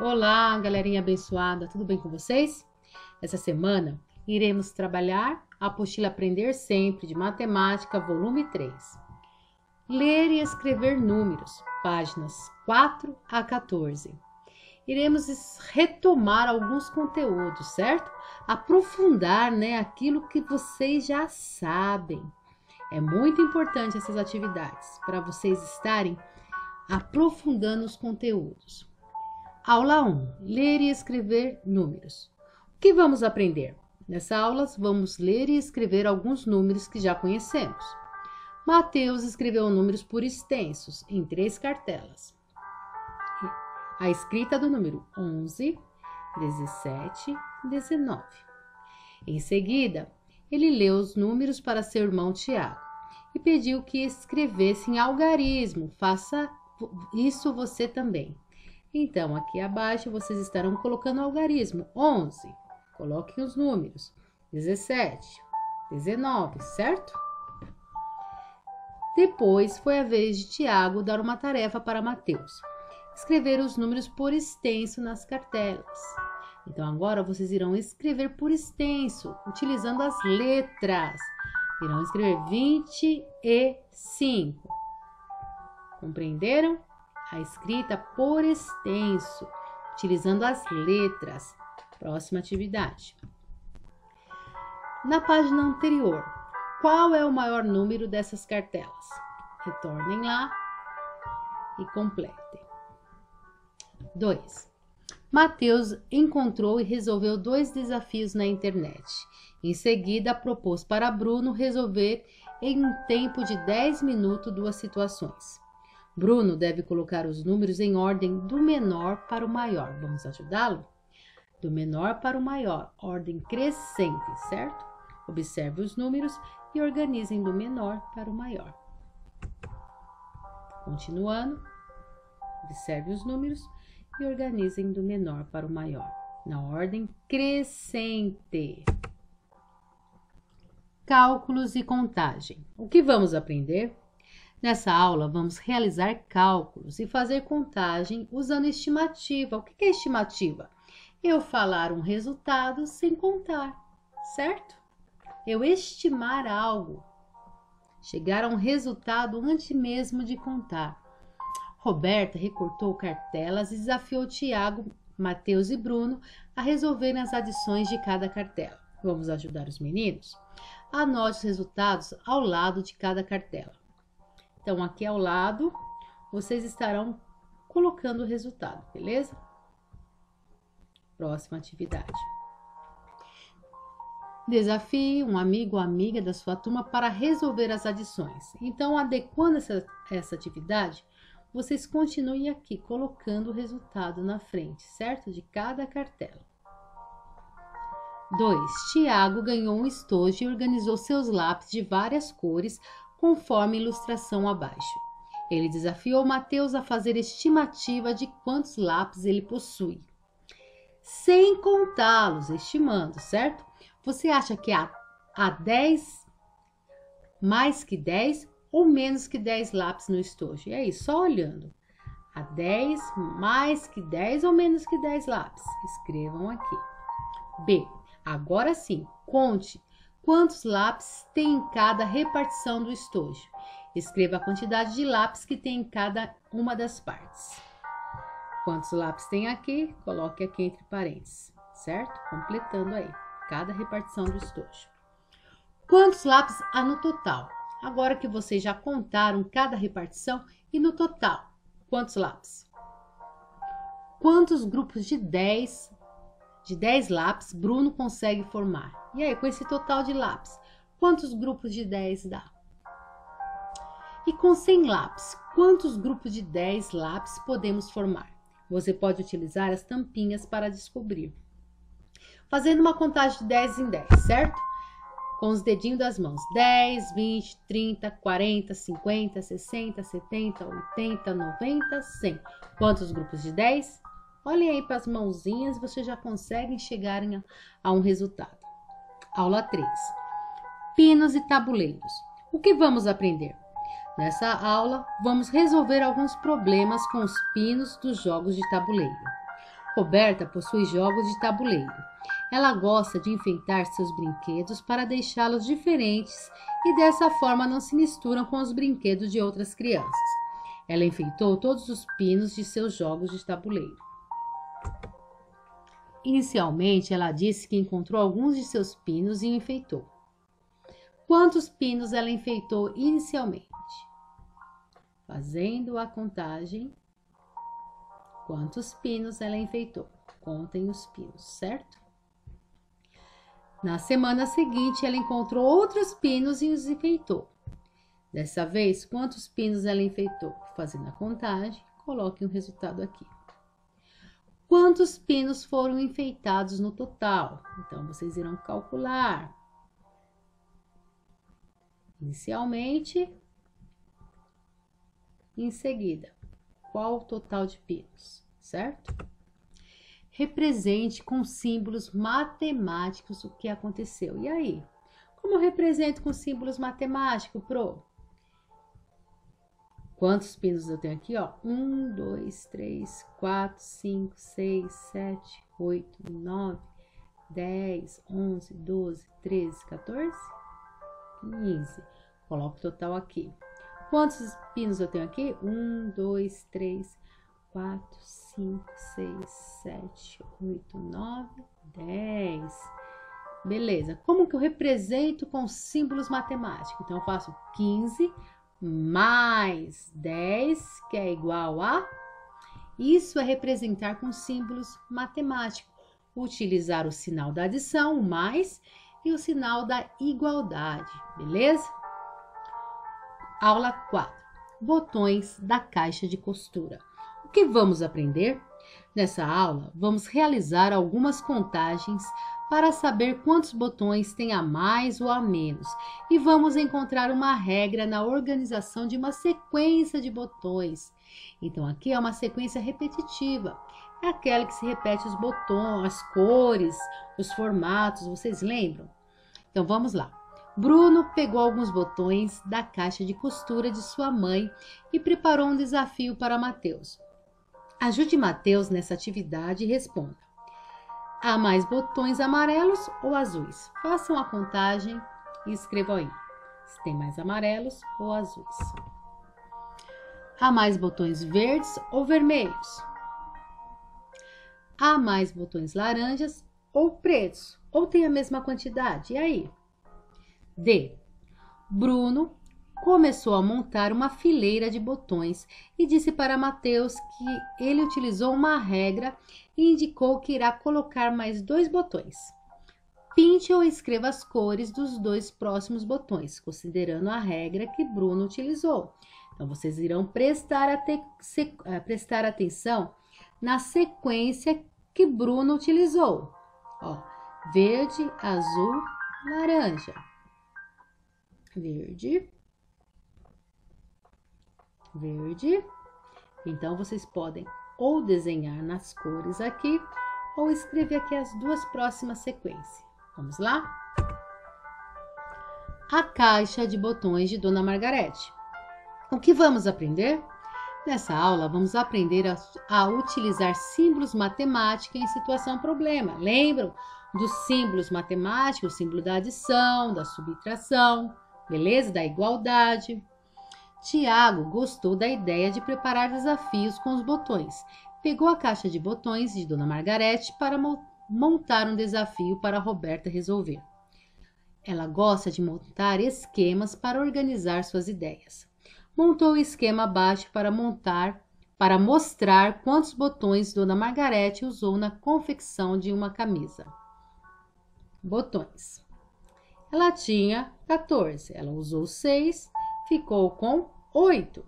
Olá, galerinha abençoada, tudo bem com vocês? Essa semana iremos trabalhar a apostila Aprender Sempre de Matemática, volume 3. Ler e escrever números, páginas 4 a 14. Iremos retomar alguns conteúdos, certo? Aprofundar, aquilo que vocês já sabem. É muito importante essas atividades para vocês estarem aprofundando os conteúdos. Aula 1. Ler e escrever números. O que vamos aprender? Nessa aula, vamos ler e escrever alguns números que já conhecemos. Mateus escreveu números por extensos em 3 cartelas. A escrita do número 11, 17 e 19. Em seguida, ele leu os números para seu irmão Tiago e pediu que escrevesse em algarismo. Faça isso você também. Então, aqui abaixo vocês estarão colocando algarismo. 11, coloquem os números. 17, 19, certo? Depois foi a vez de Tiago dar uma tarefa para Mateus. Escrever os números por extenso nas cartelas. Então, agora vocês irão escrever por extenso, utilizando as letras. Irão escrever 25. Compreenderam? A escrita por extenso, utilizando as letras. Próxima atividade. Na página anterior, qual é o maior número dessas cartelas? Retornem lá e completem. 2. Mateus encontrou e resolveu 2 desafios na internet. Em seguida, propôs para Bruno resolver em um tempo de 10 minutos 2 situações. Bruno deve colocar os números em ordem do menor para o maior. Vamos ajudá-lo? Do menor para o maior, ordem crescente, certo? Observe os números e organizem do menor para o maior. Continuando, observe os números e organizem do menor para o maior, na ordem crescente. Cálculos e contagem. O que vamos aprender? Nessa aula, vamos realizar cálculos e fazer contagem usando estimativa. O que é estimativa? Eu falar um resultado sem contar, certo? Eu estimar algo, chegar a um resultado antes mesmo de contar. Roberta recortou cartelas e desafiou Tiago, Mateus e Bruno a resolverem as adições de cada cartela. Vamos ajudar os meninos? Anote os resultados ao lado de cada cartela. Então, aqui ao lado, vocês estarão colocando o resultado, beleza? Próxima atividade. Desafie um amigo ou amiga da sua turma para resolver as adições. Então, adequando essa atividade, vocês continuem aqui colocando o resultado na frente, certo? De cada cartela. 2. Tiago ganhou um estojo e organizou seus lápis de várias cores, conforme a ilustração abaixo. Ele desafiou Mateus a fazer estimativa de quantos lápis ele possui, sem contá-los, estimando, certo? Você acha que há 10, mais que 10 ou menos que 10 lápis no estojo? E aí, só olhando. Há 10, mais que 10 ou menos que 10 lápis? Escrevam aqui. B. Agora sim, conte quantos lápis tem em cada repartição do estojo. Escreva a quantidade de lápis que tem em cada uma das partes. Quantos lápis tem aqui? Coloque aqui entre parênteses, certo? Completando aí, cada repartição do estojo. Quantos lápis há no total? Agora que vocês já contaram cada repartição e no total, quantos lápis? Quantos grupos de 10 lápis Bruno consegue formar? E aí, com esse total de lápis, quantos grupos de 10 dá? E com 100 lápis, quantos grupos de 10 lápis podemos formar? Você pode utilizar as tampinhas para descobrir. Fazendo uma contagem de 10 em 10, certo? Com os dedinhos das mãos. 10, 20, 30, 40, 50, 60, 70, 80, 90, 100. Quantos grupos de 10? Olhem aí para as mãozinhas, vocês já conseguem chegar a um resultado. Aula 3. Pinos e tabuleiros. O que vamos aprender? Nessa aula, vamos resolver alguns problemas com os pinos dos jogos de tabuleiro. Roberta possui jogos de tabuleiro. Ela gosta de enfeitar seus brinquedos para deixá-los diferentes e dessa forma não se misturam com os brinquedos de outras crianças. Ela enfeitou todos os pinos de seus jogos de tabuleiro. Inicialmente, ela disse que encontrou alguns de seus pinos e enfeitou. Quantos pinos ela enfeitou inicialmente? Fazendo a contagem, quantos pinos ela enfeitou? Contem os pinos, certo? Na semana seguinte, ela encontrou outros pinos e os enfeitou. Dessa vez, quantos pinos ela enfeitou? Fazendo a contagem, coloquem o resultado aqui. Quantos pinos foram enfeitados no total? Então, vocês irão calcular. Inicialmente, em seguida, qual o total de pinos, certo? Represente com símbolos matemáticos o que aconteceu. E aí? Como eu represento com símbolos matemáticos, Pro? Quantos pinos eu tenho aqui, ó? 1, 2, 3, 4, 5, 6, 7, 8, 9, 10, 11, 12, 13, 14, 15. Coloco o total aqui. Quantos pinos eu tenho aqui? 1, 2, 3, 4, 5, 6, 7, 8, 9, 10. Beleza. Como que eu represento com símbolos matemáticos? Então, eu faço 15 mais 10, que é igual a... Isso é representar com símbolos matemáticos. Utilizar o sinal da adição, o mais, e o sinal da igualdade, beleza? Aula 4. Botões da caixa de costura. O que vamos aprender? Nessa aula, vamos realizar algumas contagens para saber quantos botões tem a mais ou a menos e vamos encontrar uma regra na organização de uma sequência de botões. Então, aqui é uma sequência repetitiva, é aquela que se repete os botões, as cores, os formatos, vocês lembram? Então, vamos lá. Bruno pegou alguns botões da caixa de costura de sua mãe e preparou um desafio para Mateus. Ajude Mateus nessa atividade e responda. Há mais botões amarelos ou azuis? Façam a contagem e escrevam aí se tem mais amarelos ou azuis. Há mais botões verdes ou vermelhos? Há mais botões laranjas ou pretos? Ou tem a mesma quantidade? E aí? D. Bruno começou a montar uma fileira de botões e disse para Mateus que ele utilizou uma regra e indicou que irá colocar mais 2 botões. Pinte ou escreva as cores dos 2 próximos botões, considerando a regra que Bruno utilizou. Então, vocês irão prestar atenção na sequência que Bruno utilizou. Ó, verde, azul, laranja. Verde. Verde. Então, vocês podem ou desenhar nas cores aqui, ou escrever aqui as 2 próximas sequências. Vamos lá? A caixa de botões de Dona Margarete. O que vamos aprender? Nessa aula, vamos aprender a utilizar símbolos matemáticos em situação problema. Lembram dos símbolos matemáticos? O símbolo da adição, da subtração, beleza? Da igualdade. Tiago gostou da ideia de preparar desafios com os botões. Pegou a caixa de botões de Dona Margarete para montar um desafio para Roberta resolver. Ela gosta de montar esquemas para organizar suas ideias. Montou o esquema abaixo para mostrar quantos botões Dona Margarete usou na confecção de uma camisa. Botões. Ela tinha 14, ela usou 6, ficou com 8.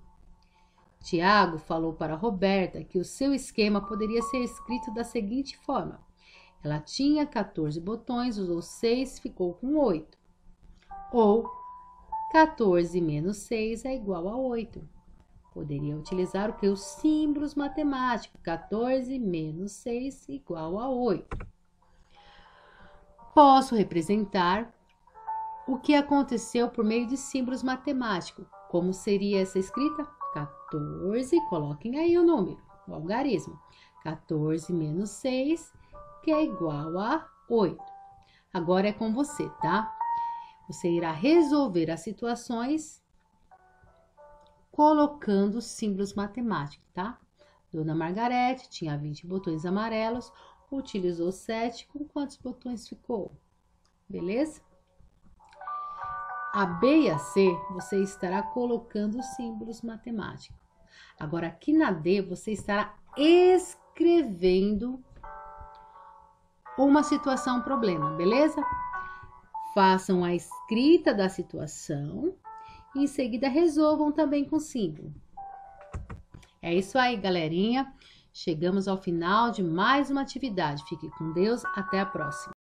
Tiago falou para Roberta que o seu esquema poderia ser escrito da seguinte forma. Ela tinha 14 botões, usou 6, ficou com 8. Ou 14 menos 6 é igual a 8. Poderia utilizar o que? Os símbolos matemáticos. 14 menos 6 igual a 8. Posso representar o que aconteceu por meio de símbolos matemáticos. Como seria essa escrita? 14, coloquem aí o número, o algarismo. 14 menos 6, que é igual a 8. Agora é com você, tá? Você irá resolver as situações colocando símbolos matemáticos, tá? Dona Margarete tinha 20 botões amarelos, utilizou 7, com quantos botões ficou? Beleza? A B e a C, você estará colocando símbolos matemáticos. Agora, aqui na D, você estará escrevendo uma situação, um problema, beleza? Façam a escrita da situação e em seguida resolvam também com símbolo. É isso aí, galerinha. Chegamos ao final de mais uma atividade. Fique com Deus. Até a próxima.